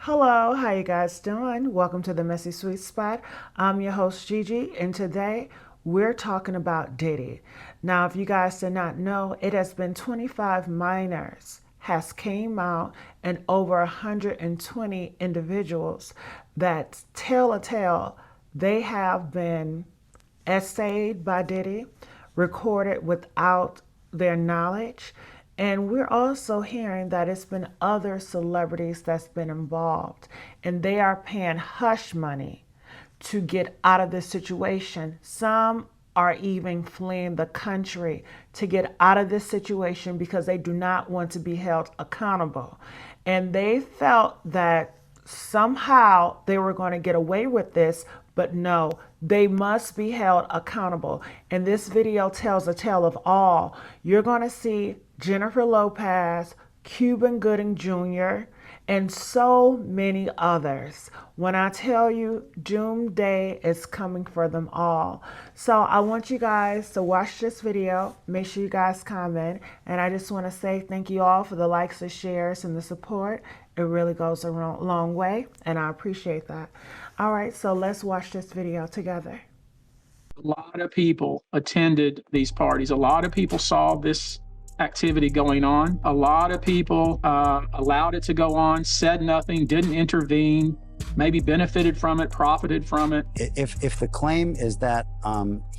Hello, how you guys doing? Welcome to the Messy Sweet Spot. I'm your host Gigi, and today we're talking about Diddy. Now, if you guys did not know, it has been 25 minors has came out and over 120 individuals that tell a tale. They have been essayed by Diddy, recorded without their knowledge. And we're also hearing that it's been other celebrities that's been involved, and they are paying hush money to get out of this situation. Some are even fleeing the country to get out of this situation because they do not want to be held accountable. And they felt that somehow they were going to get away with this, but no, they must be held accountable. And this video tells a tale of all. You're going to see Jennifer Lopez, Cuban Gooding Jr., and so many others. When I tell you, doomsday is coming for them all. So I want you guys to watch this video. Make sure you guys comment. And I just want to say thank you all for the likes and shares and the support. It really goes a long way, and I appreciate that. All right, so let's watch this video together. A lot of people attended these parties. A lot of people saw this activity going on. A lot of people allowed it to go on, said nothing, didn't intervene, maybe benefited from it, profited from it. If the claim is that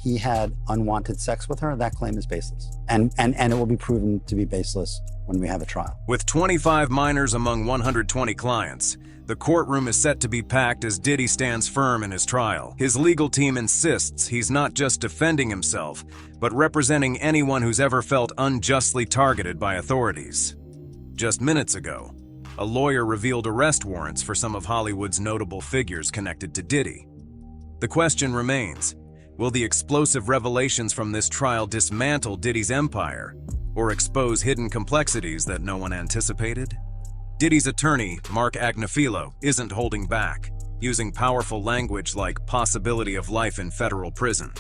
he had unwanted sex with her, that claim is baseless. And it will be proven to be baseless when we have a trial. With 25 minors among 120 clients, the courtroom is set to be packed as Diddy stands firm in his trial. His legal team insists he's not just defending himself, but representing anyone who's ever felt unjustly targeted by authorities. Just minutes ago, a lawyer revealed arrest warrants for some of Hollywood's notable figures connected to Diddy. The question remains, will the explosive revelations from this trial dismantle Diddy's empire or expose hidden complexities that no one anticipated? Diddy's attorney, Mark Agnifilo, isn't holding back, using powerful language like possibility of life in federal prison.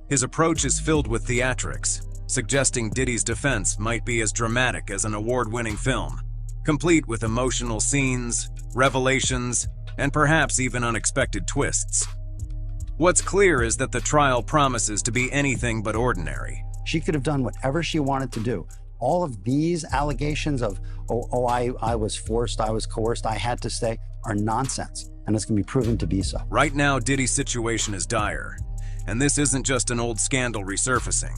His approach is filled with theatrics, suggesting Diddy's defense might be as dramatic as an award-winning film, complete with emotional scenes, revelations, and perhaps even unexpected twists. What's clear is that the trial promises to be anything but ordinary. She could have done whatever she wanted to do. All of these allegations of, I was forced, I was coerced, I had to stay, are nonsense, and it's going to be proven to be so. Right now, Diddy's situation is dire, and this isn't just an old scandal resurfacing.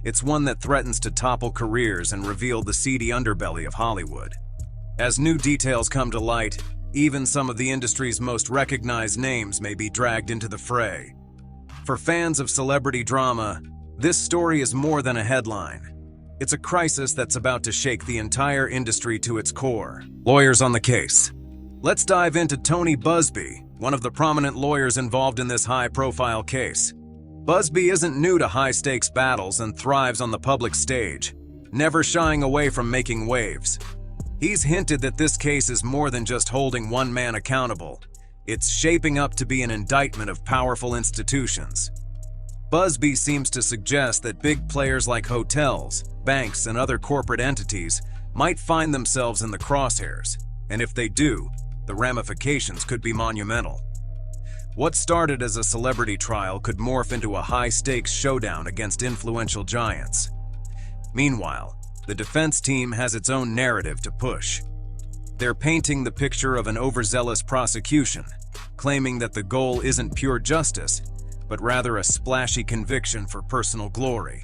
It's one that threatens to topple careers and reveal the seedy underbelly of Hollywood. As new details come to light, even some of the industry's most recognized names may be dragged into the fray. For fans of celebrity drama, this story is more than a headline. It's a crisis that's about to shake the entire industry to its core. Lawyers on the case. Let's dive into Tony Buzbee, one of the prominent lawyers involved in this high-profile case. Buzbee isn't new to high-stakes battles and thrives on the public stage, never shying away from making waves. He's hinted that this case is more than just holding one man accountable. It's shaping up to be an indictment of powerful institutions. Buzbee seems to suggest that big players like hotels, banks, and other corporate entities might find themselves in the crosshairs, and if they do, the ramifications could be monumental. What started as a celebrity trial could morph into a high-stakes showdown against influential giants. Meanwhile, the defense team has its own narrative to push. They're painting the picture of an overzealous prosecution, claiming that the goal isn't pure justice, but rather a splashy conviction for personal glory.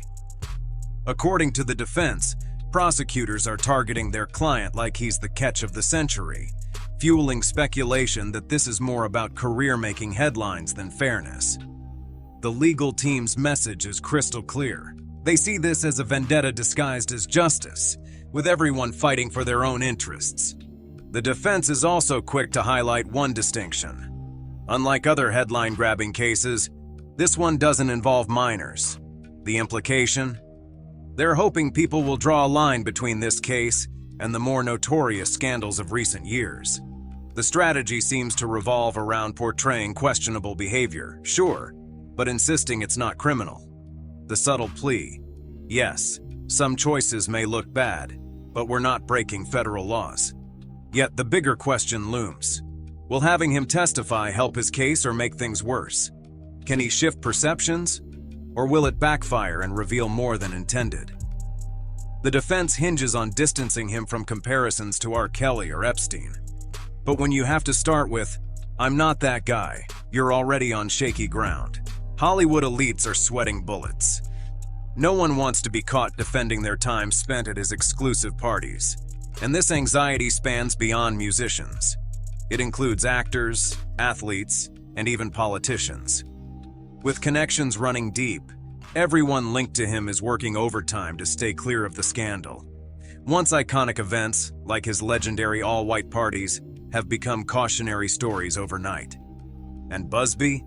According to the defense, prosecutors are targeting their client like he's the catch of the century, fueling speculation that this is more about career-making headlines than fairness. The legal team's message is crystal clear. They see this as a vendetta disguised as justice, with everyone fighting for their own interests. The defense is also quick to highlight one distinction. Unlike other headline-grabbing cases, this one doesn't involve minors. The implication? They're hoping people will draw a line between this case and the more notorious scandals of recent years. The strategy seems to revolve around portraying questionable behavior, sure, but insisting it's not criminal. The subtle plea: yes, some choices may look bad, but we're not breaking federal laws. Yet the bigger question looms. Will having him testify help his case or make things worse? Can he shift perceptions? Or will it backfire and reveal more than intended? The defense hinges on distancing him from comparisons to R. Kelly or Epstein. But when you have to start with, "I'm not that guy," you're already on shaky ground. Hollywood elites are sweating bullets. No one wants to be caught defending their time spent at his exclusive parties. And this anxiety spans beyond musicians. It includes actors, athletes, and even politicians. With connections running deep, everyone linked to him is working overtime to stay clear of the scandal. Once iconic events, like his legendary all-white parties, have become cautionary stories overnight. And Busby?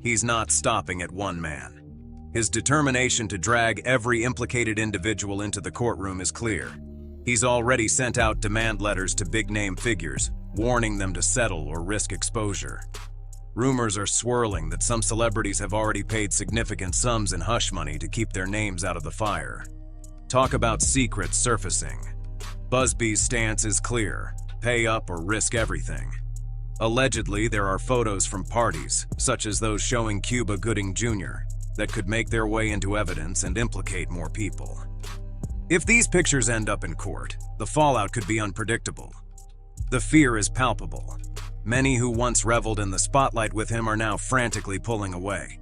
He's not stopping at one man. His determination to drag every implicated individual into the courtroom is clear. He's already sent out demand letters to big-name figures, warning them to settle or risk exposure. Rumors are swirling that some celebrities have already paid significant sums in hush money to keep their names out of the fire. Talk about secrets surfacing. Busby's stance is clear: pay up or risk everything. Allegedly, there are photos from parties, such as those showing Cuba Gooding Jr., that could make their way into evidence and implicate more people. If these pictures end up in court, the fallout could be unpredictable. The fear is palpable. Many who once reveled in the spotlight with him are now frantically pulling away.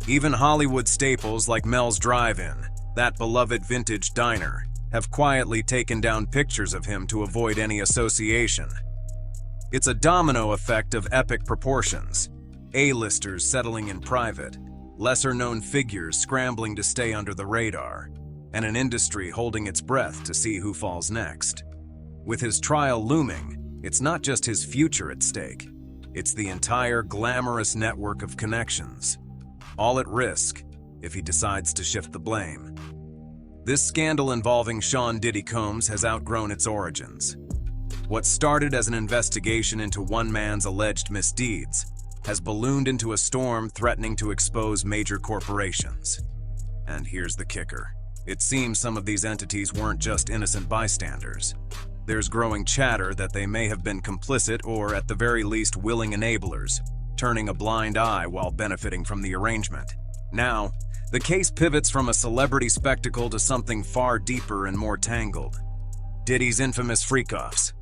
Even Hollywood staples like Mel's Drive-In, that beloved vintage diner, have quietly taken down pictures of him to avoid any association. It's a domino effect of epic proportions. A-listers settling in private, lesser-known figures scrambling to stay under the radar, and an industry holding its breath to see who falls next. With his trial looming, it's not just his future at stake. It's the entire glamorous network of connections, all at risk if he decides to shift the blame. This scandal involving Sean Diddy Combs has outgrown its origins. What started as an investigation into one man's alleged misdeeds has ballooned into a storm threatening to expose major corporations. And here's the kicker. It seems some of these entities weren't just innocent bystanders. There's growing chatter that they may have been complicit or, at the very least, willing enablers, turning a blind eye while benefiting from the arrangement. Now, the case pivots from a celebrity spectacle to something far deeper and more tangled. Diddy's infamous freak-offs.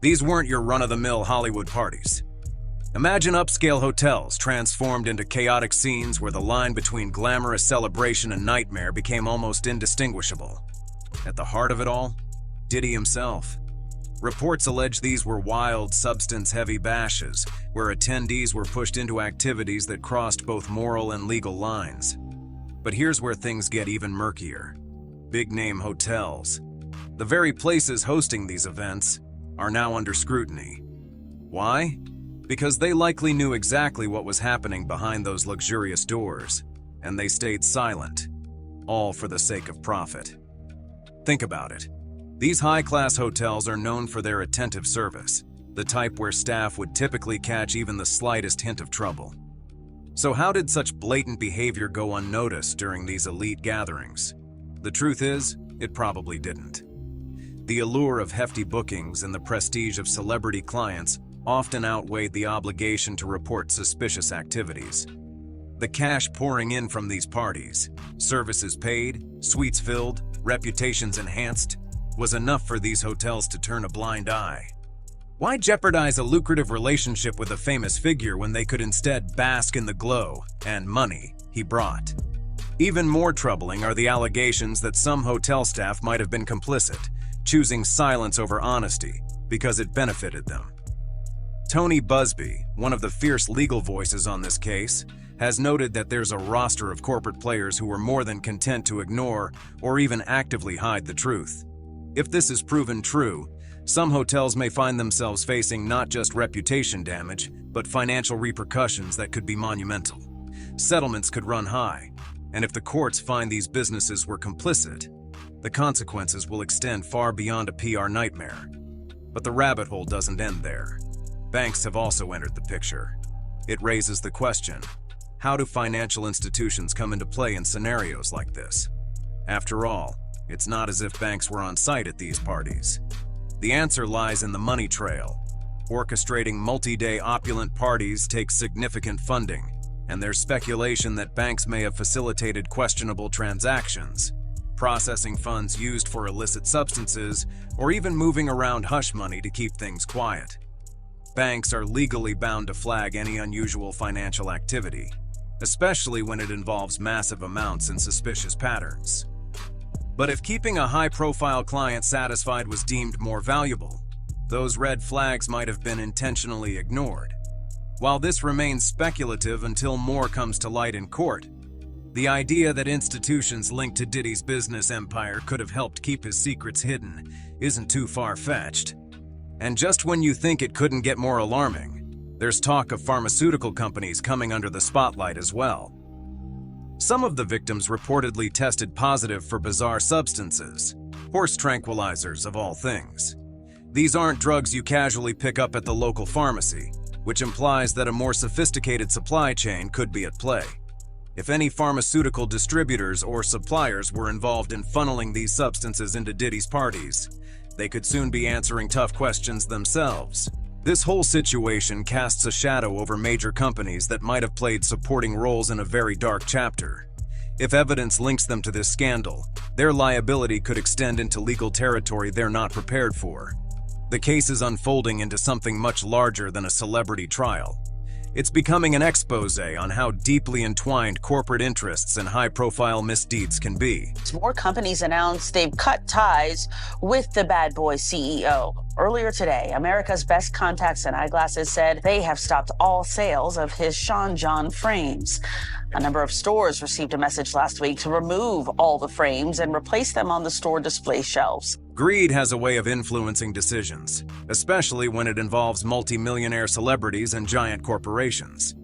These weren't your run-of-the-mill Hollywood parties. Imagine upscale hotels transformed into chaotic scenes where the line between glamorous celebration and nightmare became almost indistinguishable. At the heart of it all, Diddy himself. Reports allege these were wild, substance-heavy bashes, where attendees were pushed into activities that crossed both moral and legal lines. But here's where things get even murkier. Big-name hotels. The very places hosting these events are now under scrutiny. Why? Because they likely knew exactly what was happening behind those luxurious doors, and they stayed silent, all for the sake of profit. Think about it. These high-class hotels are known for their attentive service, the type where staff would typically catch even the slightest hint of trouble. So how did such blatant behavior go unnoticed during these elite gatherings? The truth is, it probably didn't. The allure of hefty bookings and the prestige of celebrity clients often outweighed the obligation to report suspicious activities. The cash pouring in from these parties, services paid, suites filled, reputations enhanced, was enough for these hotels to turn a blind eye. Why jeopardize a lucrative relationship with a famous figure when they could instead bask in the glow and money he brought? Even more troubling are the allegations that some hotel staff might have been complicit, choosing silence over honesty because it benefited them. Tony Busby, one of the fierce legal voices on this case, has noted that there's a roster of corporate players who are more than content to ignore or even actively hide the truth. If this is proven true, some hotels may find themselves facing not just reputation damage, but financial repercussions that could be monumental. Settlements could run high, and if the courts find these businesses were complicit, the consequences will extend far beyond a PR nightmare. But the rabbit hole doesn't end there. Banks have also entered the picture. It raises the question, how do financial institutions come into play in scenarios like this? After all, it's not as if banks were on site at these parties. The answer lies in the money trail. Orchestrating multi-day opulent parties takes significant funding, and there's speculation that banks may have facilitated questionable transactions, processing funds used for illicit substances, or even moving around hush money to keep things quiet. Banks are legally bound to flag any unusual financial activity, especially when it involves massive amounts and suspicious patterns. But if keeping a high-profile client satisfied was deemed more valuable, those red flags might have been intentionally ignored. While this remains speculative until more comes to light in court, the idea that institutions linked to Diddy's business empire could have helped keep his secrets hidden isn't too far-fetched. And just when you think it couldn't get more alarming, there's talk of pharmaceutical companies coming under the spotlight as well. Some of the victims reportedly tested positive for bizarre substances, horse tranquilizers of all things. These aren't drugs you casually pick up at the local pharmacy, which implies that a more sophisticated supply chain could be at play. If any pharmaceutical distributors or suppliers were involved in funneling these substances into Diddy's parties, they could soon be answering tough questions themselves. This whole situation casts a shadow over major companies that might have played supporting roles in a very dark chapter. If evidence links them to this scandal, their liability could extend into legal territory they're not prepared for. The case is unfolding into something much larger than a celebrity trial. It's becoming an expose on how deeply entwined corporate interests and high-profile misdeeds can be. More companies announced they've cut ties with the bad boy CEO. Earlier today, America's Best Contacts and Eyeglasses said they have stopped all sales of his Sean John frames. A number of stores received a message last week to remove all the frames and replace them on the store display shelves. Greed has a way of influencing decisions, especially when it involves multi-millionaire celebrities and giant corporations.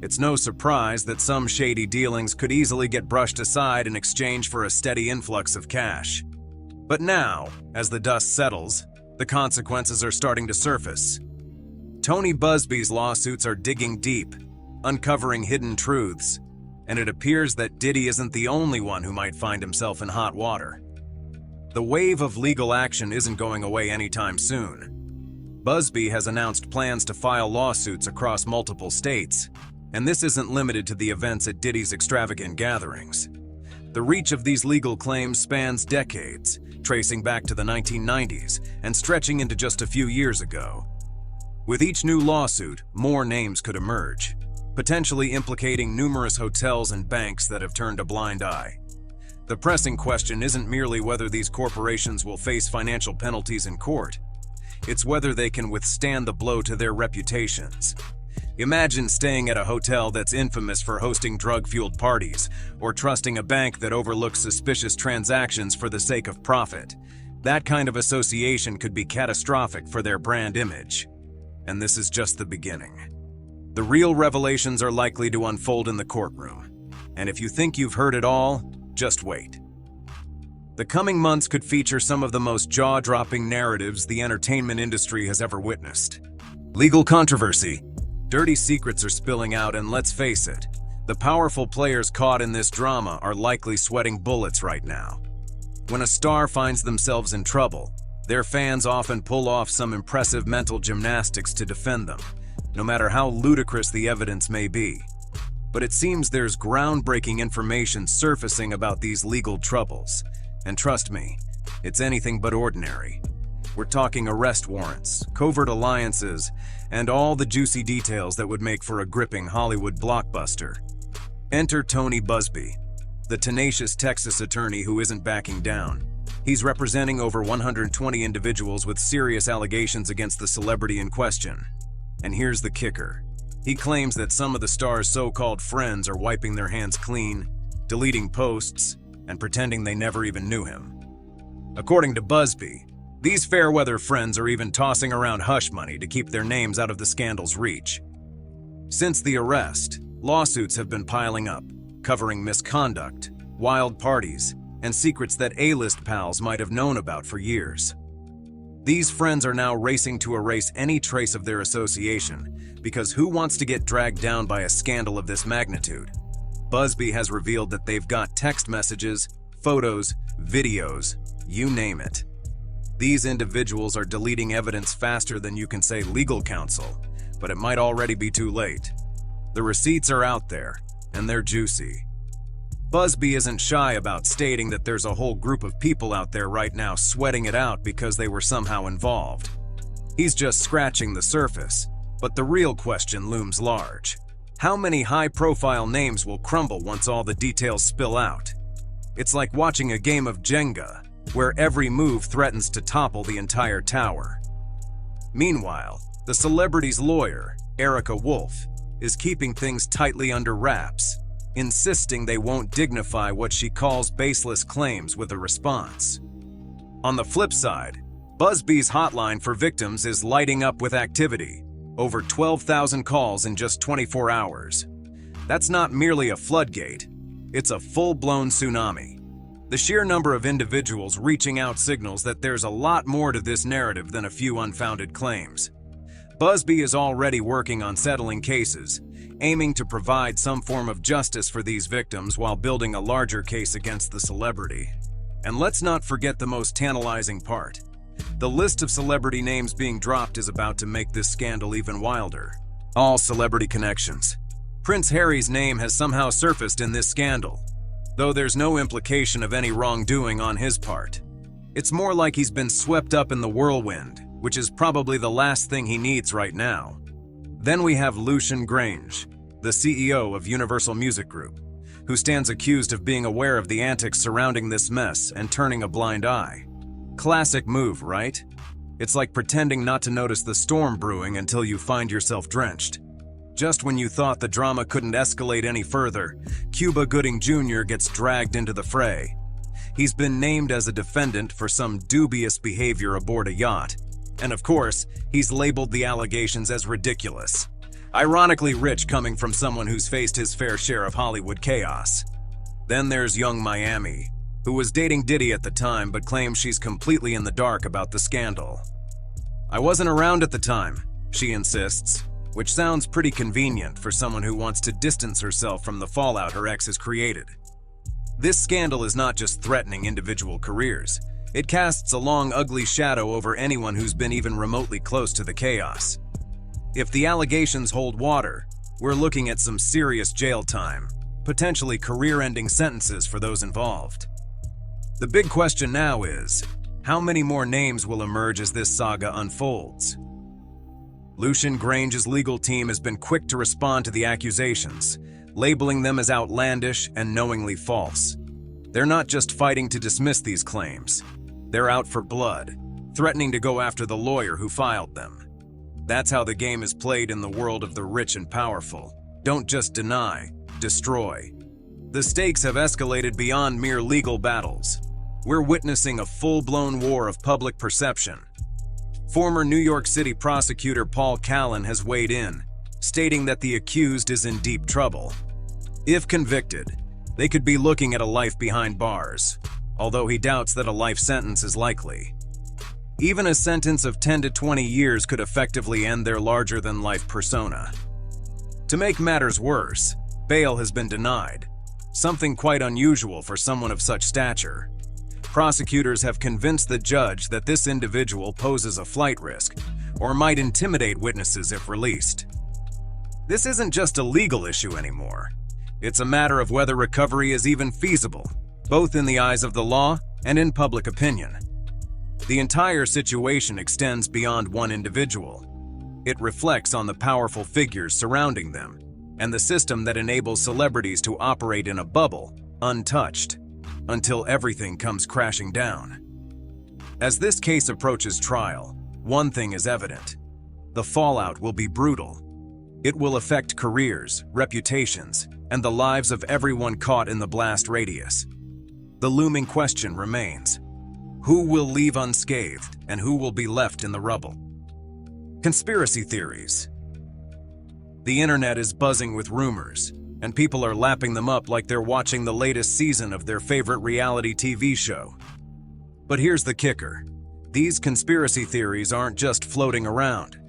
It's no surprise that some shady dealings could easily get brushed aside in exchange for a steady influx of cash. But now, as the dust settles, the consequences are starting to surface. Tony Busby's lawsuits are digging deep, uncovering hidden truths, and it appears that Diddy isn't the only one who might find himself in hot water. The wave of legal action isn't going away anytime soon. Busby has announced plans to file lawsuits across multiple states, and this isn't limited to the events at Diddy's extravagant gatherings. The reach of these legal claims spans decades, tracing back to the 1990s and stretching into just a few years ago. With each new lawsuit, more names could emerge, potentially implicating numerous hotels and banks that have turned a blind eye. The pressing question isn't merely whether these corporations will face financial penalties in court. It's whether they can withstand the blow to their reputations. Imagine staying at a hotel that's infamous for hosting drug-fueled parties, or trusting a bank that overlooks suspicious transactions for the sake of profit. That kind of association could be catastrophic for their brand image. And this is just the beginning. The real revelations are likely to unfold in the courtroom. And if you think you've heard it all, just wait. The coming months could feature some of the most jaw-dropping narratives the entertainment industry has ever witnessed. Legal controversy. Dirty secrets are spilling out, and let's face it, the powerful players caught in this drama are likely sweating bullets right now. When a star finds themselves in trouble, their fans often pull off some impressive mental gymnastics to defend them, no matter how ludicrous the evidence may be. But it seems there's groundbreaking information surfacing about these legal troubles. And trust me, it's anything but ordinary. We're talking arrest warrants, covert alliances, and all the juicy details that would make for a gripping Hollywood blockbuster. Enter Tony Busby, the tenacious Texas attorney who isn't backing down. He's representing over 120 individuals with serious allegations against the celebrity in question. And here's the kicker. He claims that some of the star's so-called friends are wiping their hands clean, deleting posts, and pretending they never even knew him. According to Busby, these fair-weather friends are even tossing around hush money to keep their names out of the scandal's reach. Since the arrest, lawsuits have been piling up, covering misconduct, wild parties, and secrets that A-list pals might have known about for years. These friends are now racing to erase any trace of their association, because who wants to get dragged down by a scandal of this magnitude? Busby has revealed that they've got text messages, photos, videos, you name it. These individuals are deleting evidence faster than you can say legal counsel, but it might already be too late. The receipts are out there, and they're juicy. Busby isn't shy about stating that there's a whole group of people out there right now sweating it out because they were somehow involved. He's just scratching the surface, but the real question looms large. How many high-profile names will crumble once all the details spill out? It's like watching a game of Jenga, where every move threatens to topple the entire tower. Meanwhile, the celebrity's lawyer, Erica Wolf, is keeping things tightly under wraps, insisting they won't dignify what she calls baseless claims with a response. On the flip side, Busby's hotline for victims is lighting up with activity, over 12,000 calls in just 24 hours. That's not merely a floodgate, it's a full-blown tsunami. The sheer number of individuals reaching out signals that there's a lot more to this narrative than a few unfounded claims. Busby is already working on settling cases, aiming to provide some form of justice for these victims while building a larger case against the celebrity. And let's not forget the most tantalizing part. The list of celebrity names being dropped is about to make this scandal even wilder. All celebrity connections. Prince Harry's name has somehow surfaced in this scandal, though there's no implication of any wrongdoing on his part. It's more like he's been swept up in the whirlwind, which is probably the last thing he needs right now. Then we have Lucian Grange, the CEO of Universal Music Group, who stands accused of being aware of the antics surrounding this mess and turning a blind eye. Classic move, right? It's like pretending not to notice the storm brewing until you find yourself drenched. Just when you thought the drama couldn't escalate any further, Cuba Gooding Jr. gets dragged into the fray. He's been named as a defendant for some dubious behavior aboard a yacht, and of course, he's labeled the allegations as ridiculous. Ironically rich coming from someone who's faced his fair share of Hollywood chaos. Then there's young Miami, who was dating Diddy at the time but claims she's completely in the dark about the scandal. "I wasn't around at the time," she insists, which sounds pretty convenient for someone who wants to distance herself from the fallout her ex has created. This scandal is not just threatening individual careers. It casts a long, ugly shadow over anyone who's been even remotely close to the chaos. If the allegations hold water, we're looking at some serious jail time, potentially career-ending sentences for those involved. The big question now is, how many more names will emerge as this saga unfolds? Lucian Grange's legal team has been quick to respond to the accusations, labeling them as outlandish and knowingly false. They're not just fighting to dismiss these claims. They're out for blood, threatening to go after the lawyer who filed them. That's how the game is played in the world of the rich and powerful. Don't just deny, destroy. The stakes have escalated beyond mere legal battles. We're witnessing a full-blown war of public perception. Former New York City prosecutor Paul Callan has weighed in, stating that the accused is in deep trouble. If convicted, they could be looking at a life behind bars, although he doubts that a life sentence is likely. Even a sentence of 10 to 20 years could effectively end their larger-than-life persona. To make matters worse, bail has been denied, something quite unusual for someone of such stature. Prosecutors have convinced the judge that this individual poses a flight risk or might intimidate witnesses if released. This isn't just a legal issue anymore. It's a matter of whether recovery is even feasible, both in the eyes of the law and in public opinion. The entire situation extends beyond one individual. It reflects on the powerful figures surrounding them and the system that enables celebrities to operate in a bubble, untouched, until everything comes crashing down. As this case approaches trial, one thing is evident. The fallout will be brutal. It will affect careers, reputations, and the lives of everyone caught in the blast radius. The looming question remains: who will leave unscathed and who will be left in the rubble? Conspiracy theories. The internet is buzzing with rumors, and people are lapping them up like they're watching the latest season of their favorite reality TV show. But here's the kicker. These conspiracy theories aren't just floating around.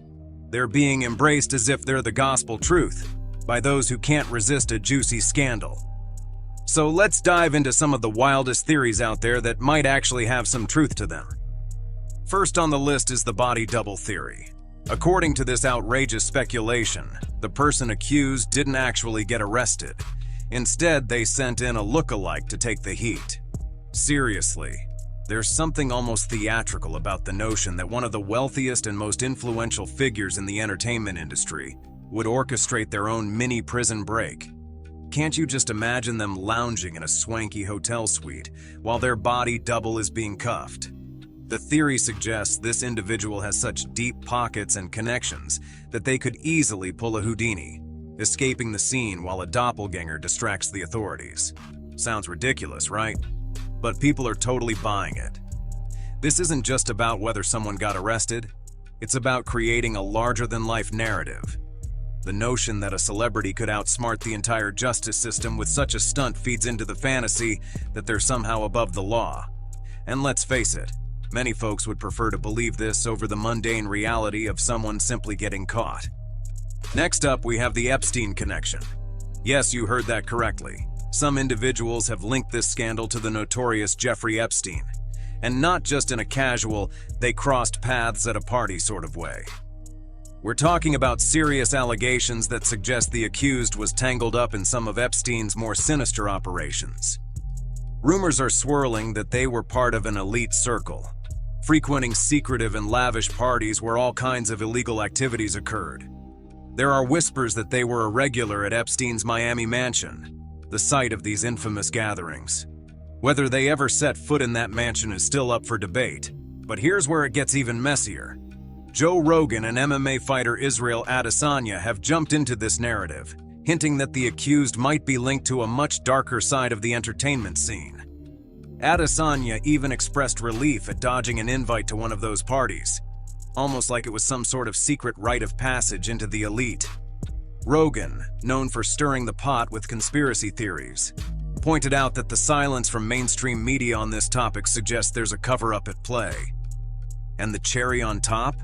They're being embraced as if they're the gospel truth by those who can't resist a juicy scandal. So let's dive into some of the wildest theories out there that might actually have some truth to them. First on the list is the body double theory. According to this outrageous speculation, the person accused didn't actually get arrested. Instead, they sent in a look-alike to take the heat. Seriously, there's something almost theatrical about the notion that one of the wealthiest and most influential figures in the entertainment industry would orchestrate their own mini prison break. Can't you just imagine them lounging in a swanky hotel suite while their body double is being cuffed? The theory suggests this individual has such deep pockets and connections that they could easily pull a Houdini, escaping the scene while a doppelganger distracts the authorities. Sounds ridiculous, right? But people are totally buying it. This isn't just about whether someone got arrested, it's about creating a larger-than-life narrative. The notion that a celebrity could outsmart the entire justice system with such a stunt feeds into the fantasy that they're somehow above the law. And let's face it, many folks would prefer to believe this over the mundane reality of someone simply getting caught. Next up, we have the Epstein connection. Yes, you heard that correctly. Some individuals have linked this scandal to the notorious Jeffrey Epstein. And not just in a casual, they crossed paths at a party sort of way. We're talking about serious allegations that suggest the accused was tangled up in some of Epstein's more sinister operations. Rumors are swirling that they were part of an elite circle, frequenting secretive and lavish parties where all kinds of illegal activities occurred. There are whispers that they were a regular at Epstein's Miami mansion, the site of these infamous gatherings. Whether they ever set foot in that mansion is still up for debate, but here's where it gets even messier. Joe Rogan and MMA fighter Israel Adesanya have jumped into this narrative, hinting that the accused might be linked to a much darker side of the entertainment scene. Adesanya even expressed relief at dodging an invite to one of those parties, almost like it was some sort of secret rite of passage into the elite. Rogan, known for stirring the pot with conspiracy theories, pointed out that the silence from mainstream media on this topic suggests there's a cover-up at play. And the cherry on top?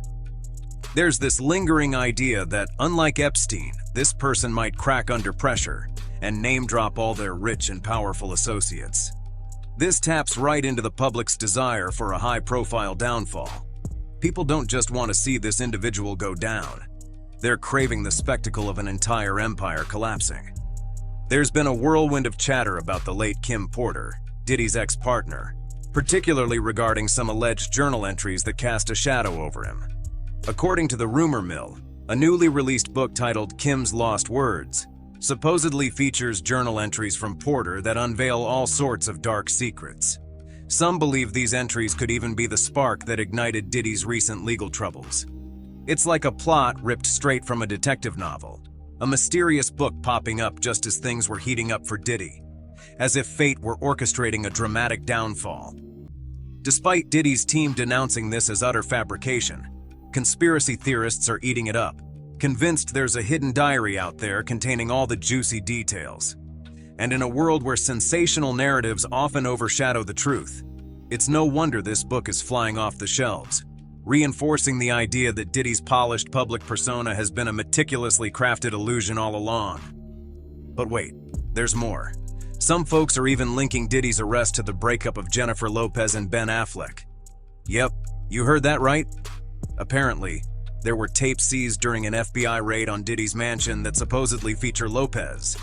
There's this lingering idea that, unlike Epstein, this person might crack under pressure and name-drop all their rich and powerful associates. This taps right into the public's desire for a high-profile downfall. People don't just want to see this individual go down. They're craving the spectacle of an entire empire collapsing. There's been a whirlwind of chatter about the late Kim Porter, Diddy's ex-partner, particularly regarding some alleged journal entries that cast a shadow over him. According to the rumor mill, a newly released book titled Kim's Lost Words supposedly features journal entries from Porter that unveil all sorts of dark secrets. Some believe these entries could even be the spark that ignited Diddy's recent legal troubles. It's like a plot ripped straight from a detective novel, a mysterious book popping up just as things were heating up for Diddy, as if fate were orchestrating a dramatic downfall. Despite Diddy's team denouncing this as utter fabrication, conspiracy theorists are eating it up, convinced there's a hidden diary out there containing all the juicy details. And in a world where sensational narratives often overshadow the truth, it's no wonder this book is flying off the shelves, reinforcing the idea that Diddy's polished public persona has been a meticulously crafted illusion all along. But wait, there's more. Some folks are even linking Diddy's arrest to the breakup of Jennifer Lopez and Ben Affleck. Yep, you heard that right. Apparently, there were tapes seized during an FBI raid on Diddy's mansion that supposedly feature Lopez.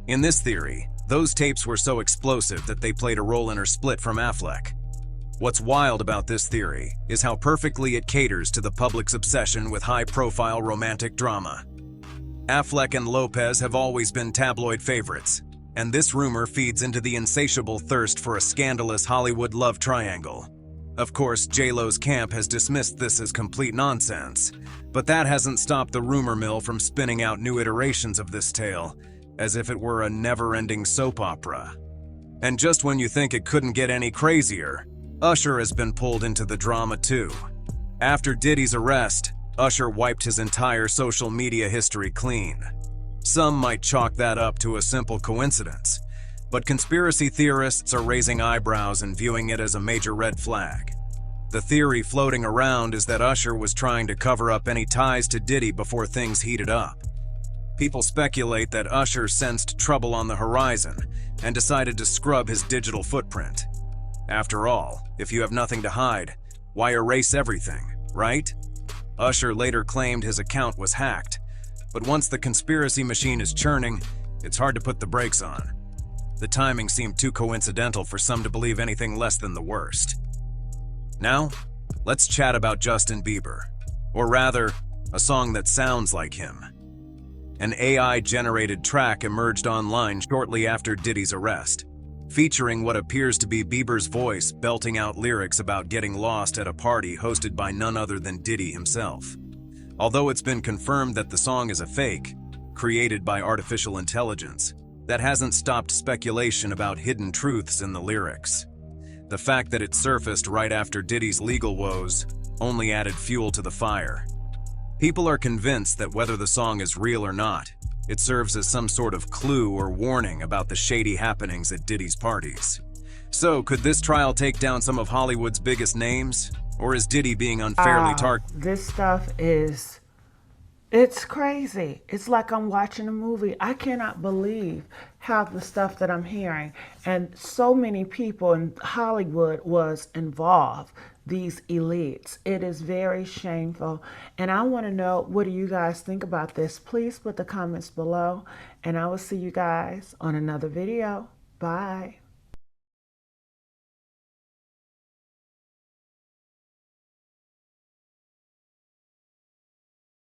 In this theory, those tapes were so explosive that they played a role in her split from Affleck. What's wild about this theory is how perfectly it caters to the public's obsession with high-profile romantic drama. Affleck and Lopez have always been tabloid favorites, and this rumor feeds into the insatiable thirst for a scandalous Hollywood love triangle. Of course, J-Lo's camp has dismissed this as complete nonsense, but that hasn't stopped the rumor mill from spinning out new iterations of this tale, as if it were a never-ending soap opera. And just when you think it couldn't get any crazier, Usher has been pulled into the drama too. After Diddy's arrest, Usher wiped his entire social media history clean. Some might chalk that up to a simple coincidence, but conspiracy theorists are raising eyebrows and viewing it as a major red flag. The theory floating around is that Usher was trying to cover up any ties to Diddy before things heated up. People speculate that Usher sensed trouble on the horizon and decided to scrub his digital footprint. After all, if you have nothing to hide, Why erase everything, right? Usher later claimed his account was hacked, but once the conspiracy machine is churning, it's hard to put the brakes on. The timing seemed too coincidental for some to believe anything less than the worst. Now, let's chat about Justin Bieber, or rather, a song that sounds like him. An AI-generated track emerged online shortly after Diddy's arrest, featuring what appears to be Bieber's voice belting out lyrics about getting lost at a party hosted by none other than Diddy himself. Although it's been confirmed that the song is a fake, created by artificial intelligence, that hasn't stopped speculation about hidden truths in the lyrics. The fact that it surfaced right after Diddy's legal woes only added fuel to the fire. People are convinced that whether the song is real or not, it serves as some sort of clue or warning about the shady happenings at Diddy's parties. So, could this trial take down some of Hollywood's biggest names? Or is Diddy being unfairly targeted? This stuff is, it's crazy. It's like I'm watching a movie. I cannot believe half the stuff that I'm hearing. And so many people in Hollywood was involved, these elites. It is very shameful. And I want to know, what do you guys think about this? Please put the comments below. And I will see you guys on another video. Bye.